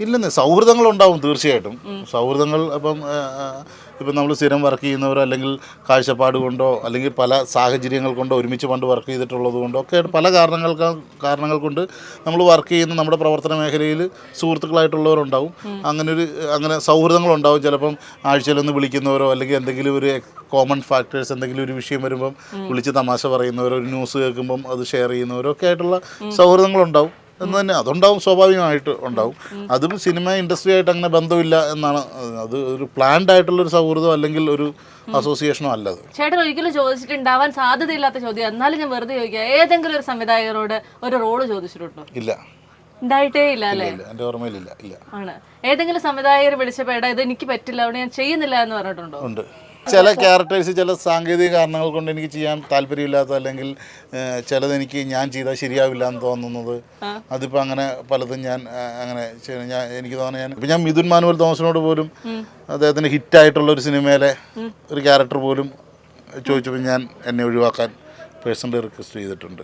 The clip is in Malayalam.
ഇല്ലെന്ന് സൗഹൃദങ്ങളുണ്ടാവും തീർച്ചയായിട്ടും. സൗഹൃദങ്ങൾ ഇപ്പം നമ്മൾ സ്ഥിരം വർക്ക് ചെയ്യുന്നവരോ അല്ലെങ്കിൽ കാഴ്ചപ്പാട് കൊണ്ടോ അല്ലെങ്കിൽ പല സാഹചര്യങ്ങൾ കൊണ്ടോ ഒരുമിച്ച് പണ്ട് വർക്ക് ചെയ്തിട്ടുള്ളത് കൊണ്ടോ ഒക്കെ പല കാരണങ്ങൾ കൊണ്ട് നമ്മൾ വർക്ക് ചെയ്യുന്ന നമ്മുടെ പ്രവർത്തന മേഖലയിൽ സുഹൃത്തുക്കളായിട്ടുള്ളവരുണ്ടാവും. അങ്ങനെ സൗഹൃദങ്ങളുണ്ടാവും. ചിലപ്പം ആഴ്ചയിലൊന്ന് വിളിക്കുന്നവരോ അല്ലെങ്കിൽ എന്തെങ്കിലും ഒരു കോമൺ ഫാക്ടേഴ്സ് എന്തെങ്കിലും ഒരു വിഷയം വരുമ്പം വിളിച്ച് തമാശ പറയുന്നവരോ ഒരു ന്യൂസ് കേൾക്കുമ്പം അത് ഷെയർ ചെയ്യുന്നവരോ ഒക്കെ ആയിട്ടുള്ള സൗഹൃദങ്ങളുണ്ടാവും എന്ന് തന്നെ അതുണ്ടാവും, സ്വാഭാവികമായിട്ട് ഉണ്ടാവും. അതും സിനിമ ഇൻഡസ്ട്രി ആയിട്ട് അങ്ങനെ ബന്ധമില്ല എന്നാണ്. അത് ഒരു പ്ലാൻഡ് ആയിട്ടുള്ളൊരു സൗഹൃദം അല്ലെങ്കിൽ ഒരു അസോസിയേഷനോ അല്ലത്. ചേട്ടൻ ഒരിക്കലും ചോദിച്ചിട്ടുണ്ടാവാൻ സാധ്യതയില്ലാത്ത ചോദ്യം, എന്നാലും ഞാൻ വെറുതെ ചോദിക്കുക, ഏതെങ്കിലും ഒരു സംവിധായകരോട് ഒരു റോള് ചോദിച്ചിട്ടുണ്ടോ? ഇല്ല, ഉണ്ടായിട്ടേ ഇല്ല അല്ലേ? എൻ്റെ ഓർമ്മയിലില്ല. ഇല്ല. ആണ് ഏതെങ്കിലും സംവിധായകർ വിളിച്ചപ്പോൾ എടാ ഇത് എനിക്ക് പറ്റില്ല അവിടെ ഞാൻ ചെയ്യുന്നില്ല എന്ന് പറഞ്ഞിട്ടുണ്ടോ? ഉണ്ട്. ചില ക്യാരക്ടേഴ്സ് ചില സാങ്കേതിക കാരണങ്ങൾ കൊണ്ട് എനിക്ക് ചെയ്യാൻ താല്പര്യമില്ലാത്ത അല്ലെങ്കിൽ ചിലതെനിക്ക് ഞാൻ ചെയ്താൽ ശരിയാവില്ല എന്ന് തോന്നുന്നത്, അതിപ്പോൾ അങ്ങനെ പലതും ഞാൻ എനിക്ക് തോന്നുന്നത് ഞാൻ മിഥുൻ മാനുവൽ തോമസിനോട് പോലും അദ്ദേഹത്തിന് ഹിറ്റായിട്ടുള്ള ഒരു സിനിമയിലെ ഒരു ക്യാരക്ടർ പോലും ചോദിച്ചപ്പോൾ ഞാൻ എന്നെ ഒഴിവാക്കാൻ പേഴ്സണലി റിക്വസ്റ്റ് ചെയ്തിട്ടുണ്ട്.